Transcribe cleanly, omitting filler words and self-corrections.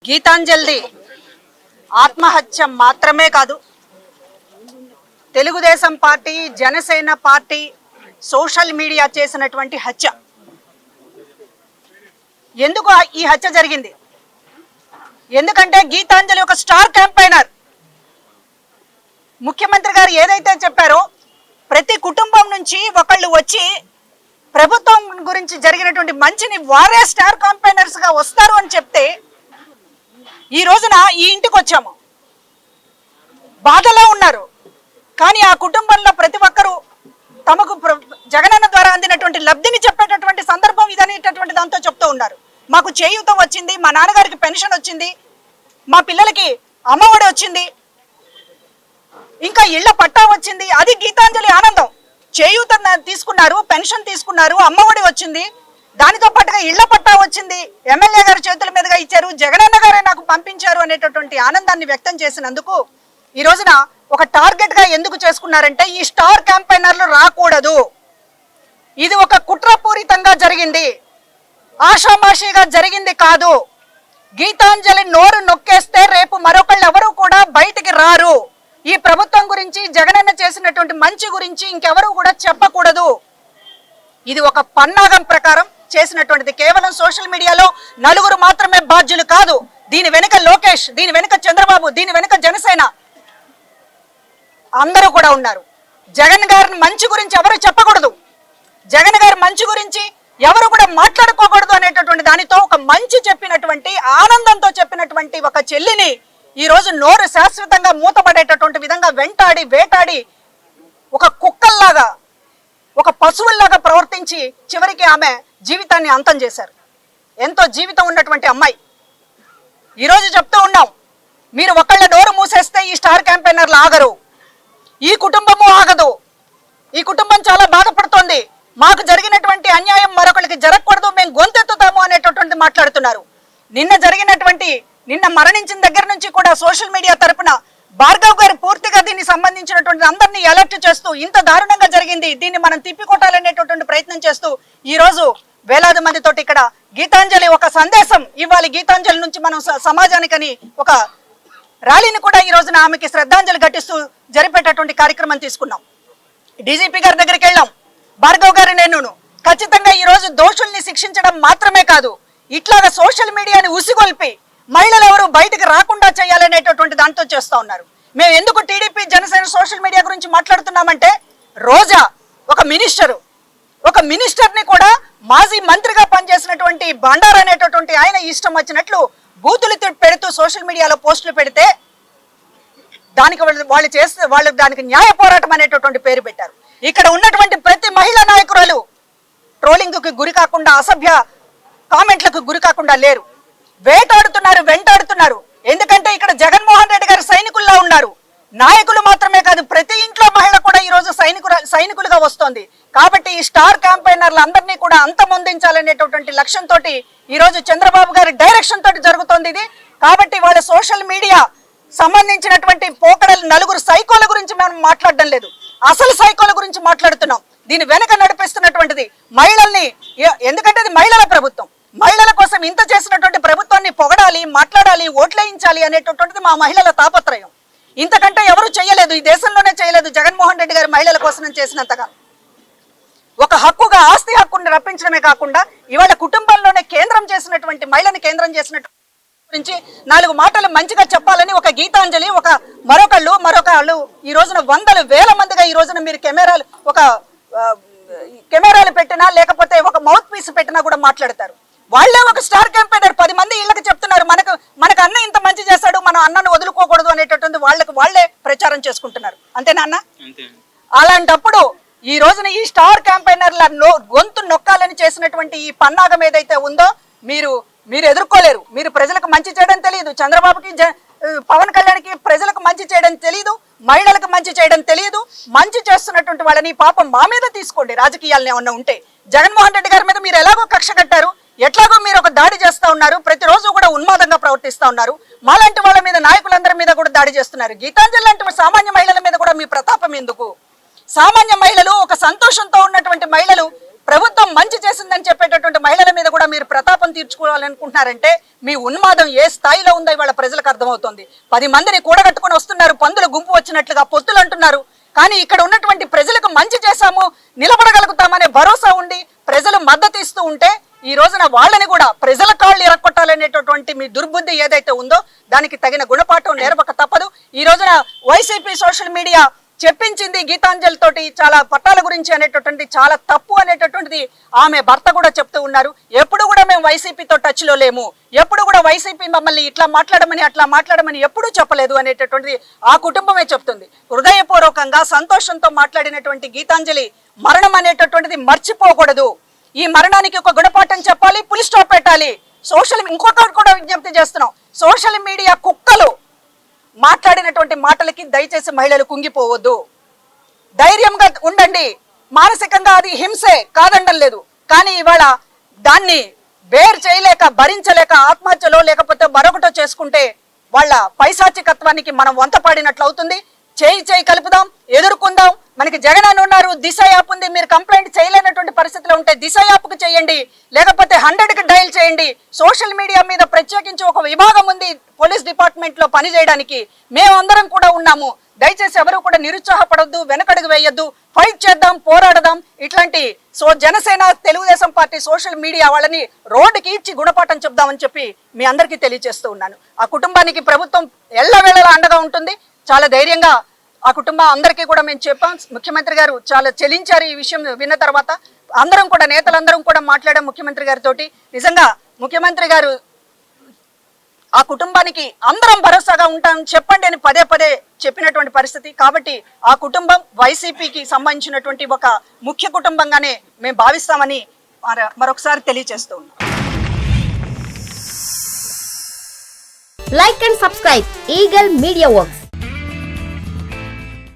గీతాంజలి ఆత్మహత్య మాత్రమే కాదు, Telugu Desam party, Janasena party social media చేసినటువంటి హత్య. ఎందుకు ఈ హత్య జరిగింది? ఎందుకంటే గీతాంజలి ఒక స్టార్ క్యాంపైనర్. ముఖ్యమంత్రి గారు ఏదైతే చెప్పారో, ప్రతి కుటుంబం నుంచి ఒకళ్ళు వచ్చి ప్రభుత్వం గురించి జరిగినటువంటి మంచిని వారే స్టార్ క్యాంపైనర్స్ గా వస్తారు అని చెప్తే, ఈ రోజున ఈ ఇంటికి వచ్చాము. బాధలో ఉన్నారు, కానీ ఆ కుటుంబంలో ప్రతి ఒక్కరూ తమకు జగనన్న ద్వారా అందినటువంటి లబ్ధిని చెప్పేటటువంటి సందర్భం ఇదనేటటువంటి దాంతో చెప్తూ ఉన్నారు. మాకు చేయూత వచ్చింది, మా నాన్నగారికి పెన్షన్ వచ్చింది, మా పిల్లలకి అమ్మఒడి వచ్చింది, ఇంకా ఇళ్ల పట్టా వచ్చింది. అది గీతాంజలి ఆనందం. చేయూత తీసుకున్నారు, పెన్షన్ తీసుకున్నారు, అమ్మఒడి వచ్చింది, దానితో పాటుగా ఇళ్ల పట్టా వచ్చింది, ఎమ్మెల్యే గారి చేతుల మీదుగా ఇచ్చారు, జగనన్న గారే నాకు పంపించారు అనేటటువంటి ఆనందాన్ని వ్యక్తం చేసినందుకు ఈ రోజున ఒక టార్గెట్ గా ఎందుకు చేసుకున్నారంటే, ఈ స్టార్ క్యాంపైనర్లు రాకూడదు, ఇది ఒక కుట్రపూరితంగా జరిగింది, ఆషామాషిగా జరిగింది కాదు. గీతాంజలి నోరు నొక్కేస్తే రేపు మరొకళ్ళు ఎవరు కూడా బయటికి రారు. ఈ ప్రభుత్వం గురించి, జగనన్న చేసినటువంటి మంచి గురించి ఇంకెవరు కూడా చెప్పకూడదు. ఇది ఒక పన్నాగం ప్రకారం చేసినటువంటిది. కేవలం సోషల్ మీడియాలో నలుగురు మాత్రమే బాధ్యులు కాదు. దీని వెనుక లోకేష్, దీని వెనుక చంద్రబాబు, దీని వెనుక జనసేన అందరూ కూడా ఉన్నారు. జగన్ గారి మంచి గురించి ఎవరు చెప్పకూడదు, జగన్ గారి మంచి గురించి ఎవరు కూడా మాట్లాడుకోకూడదు అనేటటువంటి దానితో ఒక మంచి చెప్పినటువంటి, ఆనందంతో చెప్పినటువంటి ఒక చెల్లిని ఈ రోజు నోరు శాశ్వతంగా మూతపడేటటువంటి విధంగా వెంటాడి వేటాడి ఒక కుక్కల్లాగా, ఒక పశువుల్లాగా ప్రవర్తించి చివరికి ఆమె జీవితాన్ని అంతం చేశారు. ఎంతో జీవితం ఉన్నటువంటి అమ్మాయి. ఈరోజు చెప్తూ ఉన్నాం, మీరు ఒకళ్ళ నోరు మూసేస్తే ఈ స్టార్ క్యాంపెయినర్లు ఆగరు, ఈ కుటుంబము ఆగదు, ఈ కుటుంబం చాలా బాధపడుతోంది, మాకు జరిగినటువంటి అన్యాయం మరొకరికి జరగకూడదు, మేము గొంతెత్తుతాము అనేటటువంటి మాట్లాడుతున్నారు. నిన్న మరణించిన దగ్గర నుంచి కూడా సోషల్ మీడియా తరపున భార్గవ్ గారు పూర్తిగా దీనికి సంబంధించినటువంటి అందరినీ అలర్ట్ చేస్తూ, ఇంత దారుణంగా జరిగింది, దీన్ని మనం తిప్పికొట్టాలనేటటువంటి ప్రయత్నం చేస్తూ ఈ రోజు వేలాది మందితోటి ఇక్కడ గీతాంజలి ఒక సందేశం ఇవ్వాలి, గీతాంజలి నుంచి మనం సమాజానికని ఒక ర్యాలీని కూడా ఈ రోజున ఆమెకి శ్రద్ధాంజలి ఘటిస్తూ జరిపేటటువంటి కార్యక్రమం తీసుకున్నాం. డీజీపీ గారి దగ్గరికి వెళ్ళాం, భార్గవ్ గారు నేను ఖచ్చితంగా ఈ రోజు దోషుల్ని శిక్షించడం మాత్రమే కాదు, ఇట్లాగా సోషల్ మీడియాని ఉసిగొల్పి మహిళలు ఎవరు బయటకు రాకుండా చేయాలనేటటువంటి దాంతో చేస్తూ ఉన్నారు. మేము ఎందుకు టీడీపీ, జనసేన సోషల్ మీడియా గురించి మాట్లాడుతున్నామంటే, రోజా ఒక మినిస్టర్ని కూడా మాజీ మంత్రిగా పనిచేసినటువంటి బండారు అనేటటువంటి ఆయన ఇష్టం వచ్చినట్లు బూతులు పెడుతూ సోషల్ మీడియాలో పోస్టులు పెడితే దానికి వాళ్ళు దానికి న్యాయ పోరాటం అనేటటువంటి పేరు పెట్టారు. ఇక్కడ ఉన్నటువంటి ప్రతి మహిళా నాయకురాలు ట్రోలింగ్కి గురి కాకుండా, అసభ్య కామెంట్లకు గురి కాకుండా లేరు, వెంటాడుతున్నారు. ఎందుకంటే ఇక్కడ జగన్మోహన్ రెడ్డి గారు సైనికుల్లా ఉన్నారు. నాయకులు మాత్రమే కాదు, ప్రతి ఇంట్లో మహిళ కూడా ఈ రోజు సైనికులుగా వస్తోంది. కాబట్టి ఈ స్టార్ క్యాంపైనర్లు అందరినీ కూడా అంతమొందించాలనేటటువంటి లక్ష్యంతో ఈ రోజు చంద్రబాబు గారి డైరెక్షన్ తోటి జరుగుతోంది ఇది. కాబట్టి వాళ్ళ సోషల్ మీడియా సంబంధించినటువంటి పోకడలు, నలుగురు సైకోల గురించి మనం మాట్లాడడం లేదు, అసలు సైకోల గురించి మాట్లాడుతున్నాం. దీని వెనక నడిపిస్తున్నటువంటిది మహిళల్ని, ఎందుకంటే అది మహిళల ప్రభుత్వం, మహిళల కోసం ఇంత చేసినటువంటి ప్రభుత్వాన్ని పొగడాలి, మాట్లాడాలి, ఓట్లేయించాలి అనేటటువంటిది మా మహిళల తాపత్రయం. ఇంతకంటే ఎవరు చేయలేదు, ఈ దేశంలోనే చేయలేదు జగన్మోహన్ రెడ్డి గారు మహిళల కోసం చేసినంతగా. ఒక హక్కుగా ఆస్తి హక్కుని రప్పించడమే కాకుండా ఇవాళ కుటుంబంలోనే కేంద్రం చేసినటువంటి, మహిళని కేంద్రం చేసినటువంటి గురించి 4 మాటలు మంచిగా చెప్పాలని ఒక గీతాంజలి, మరొకళ్ళు ఈ రోజున వందల వేల మందిగా ఈ రోజున మీరు కెమెరాలు పెట్టినా లేకపోతే ఒక మౌత్ పీస్ పెట్టినా కూడా మాట్లాడతారు. వాళ్ళే ఒక స్టార్ క్యాంపెయినర్ 10 మంది ఇళ్ళకి చెప్తున్నారు, మనకు అన్న ఇంత మంచి చేశాడు, మనం అన్నను వదులుకోకూడదు అనేటటువంటి వాళ్ళే ప్రచారం చేసుకుంటున్నారు. అంతేనా అన్న? అలాంటప్పుడు ఈ రోజున ఈ స్టార్ క్యాంపెయినర్ల గొంతు నొక్కాలని చేసినటువంటి ఈ పన్నాగం ఏదైతే ఉందో మీరు ఎదుర్కోలేరు. మీరు ప్రజలకు మంచి చేయడం తెలియదు, చంద్రబాబుకి, పవన్ కళ్యాణ్కి ప్రజలకు మంచి చేయడం తెలియదు, మహిళలకు మంచి చేయడం తెలియదు. మంచి చేస్తున్నటువంటి వాళ్ళని పాపం మా మీద తీసుకోండి, రాజకీయాలను ఏమన్నా ఉంటే. జగన్మోహన్ రెడ్డి గారి మీద మీరు ఎలాగో కక్ష కట్టారు, ఎట్లాగో మీరు ఒక దాడి చేస్తూ ఉన్నారు, ప్రతిరోజు కూడా ఉన్మాదంగా ప్రవర్తిస్తూ ఉన్నారు, మాలాంటి వాళ్ళ మీద, నాయకులందరి మీద కూడా దాడి చేస్తున్నారు. గీతాంజలి లాంటి సామాన్య మహిళల మీద కూడా మీ ప్రతాపం ఎందుకు? సామాన్య మహిళలు, ఒక సంతోషంతో ఉన్నటువంటి మహిళలు, ప్రభుత్వం మంచి చేసిందని చెప్పేటటువంటి మహిళల మీద కూడా మీరు ప్రతాపం తీర్చుకోవాలనుకుంటున్నారంటే మీ ఉన్మాదం ఏ స్థాయిలో ఉందో ఇవాళ ప్రజలకు అర్థమవుతోంది. 10 మందిని కూడగట్టుకుని వస్తున్నారు, పందుల గుంపు వచ్చినట్లుగా పొత్తులు అంటున్నారు. కానీ ఇక్కడ ఉన్నటువంటి ప్రజలకు మంచి చేశాము, నిలబడగలుగుతామనే భరోసా ఉండి ప్రజలు మద్దతు ఇస్తూ ఉంటే ఈ రోజున వాళ్ళని కూడా ప్రజల కాళ్ళు ఎరక్కొట్టాలనేటటువంటి మీ దుర్బుద్ధి ఏదైతే ఉందో దానికి తగిన గుణపాఠం నేర్పక తప్పదు. ఈ రోజున వైసీపీ సోషల్ మీడియా చెప్పించింది గీతాంజలి తోటి చాలా పట్టాల గురించి అనేటటువంటి చాలా తప్పు అనేటటువంటిది ఆమె భర్త కూడా చెప్తూ ఉన్నారు. ఎప్పుడు కూడా మేము వైసీపీతో టచ్ లో లేము, ఎప్పుడు కూడా వైసీపీ మమ్మల్ని ఇట్లా మాట్లాడమని అట్లా మాట్లాడమని ఎప్పుడూ చెప్పలేదు అనేటటువంటిది ఆ కుటుంబమే చెప్తుంది. హృదయపూర్వకంగా సంతోషంతో మాట్లాడినటువంటి గీతాంజలి మరణం అనేటటువంటిది మర్చిపోకూడదు. ఈ మరణానికి ఒక గుణపాఠం చెప్పాలి, పులి స్టాప్ పెట్టాలి. ఇంకొకటి కూడా విజ్ఞప్తి చేస్తున్నాం, సోషల్ మీడియా కుక్కలు మాట్లాడినటువంటి మాటలకి దయచేసి మహిళలు కుంగిపోవద్దు, ధైర్యంగా ఉండండి. మానసికంగా అది హింసే కాదండం లేదు, కానీ ఇవాళ దాన్ని బేర్ చేయలేక భరించలేక ఆత్మహత్యలో లేకపోతే మరొకటో చేసుకుంటే వాళ్ళ పైశాచికత్వానికి మనం వంత పాడినట్లు అవుతుంది. చేయి కలుపుదాం, ఎదుర్కొందాం. మనకి జగన్ అని ఉన్నారు, దిశ యాప్ ఉంది. మీరు కంప్లైంట్ చేయలేనటువంటి పరిస్థితిలో ఉంటే దిశ యాప్కు చేయండి, లేకపోతే 100కి డయల్ చేయండి. సోషల్ మీడియా మీద ప్రత్యేకించి ఒక విభాగం ఉంది పోలీస్ డిపార్ట్మెంట్ లో పనిచేయడానికి. మేమందరం కూడా ఉన్నాము. దయచేసి ఎవరు కూడా నిరుత్సాహపడొద్దు, వెనకడుగు వేయొద్దు, ఫైట్ చేద్దాం, పోరాడదాం. ఇట్లాంటి Janasena Telugu Desam party social media వాళ్ళని రోడ్డుకి ఇచ్చి గుణపాఠం చెప్దామని చెప్పి మీ అందరికీ తెలియజేస్తూ ఉన్నాను. ఆ కుటుంబానికి ప్రభుత్వం ఎల్లవేళలా అండగా ఉంటుంది. చాలా ధైర్యంగా ఆ కుటుంబం అందరికీ కూడా మేము చెప్పాం. ముఖ్యమంత్రి గారు చాలా చెలించారు ఈ విషయం విన్న తర్వాత. అందరం కూడా నేతలందరం కూడా మాట్లాడాం ముఖ్యమంత్రి గారితో. నిజంగా ముఖ్యమంత్రి గారు ఆ కుటుంబానికి అందరం భరోసాగా ఉంటాం చెప్పండి అని పదే చెప్పినటువంటి పరిస్థితి. కాబట్టి ఆ కుటుంబం వైసీపీకి సంబంధించినటువంటి ఒక ముఖ్య కుటుంబంగానే మేము భావిస్తామని మరొకసారి తెలియజేస్తూ ఉన్నాం. Like and subscribe Eagle Media Works.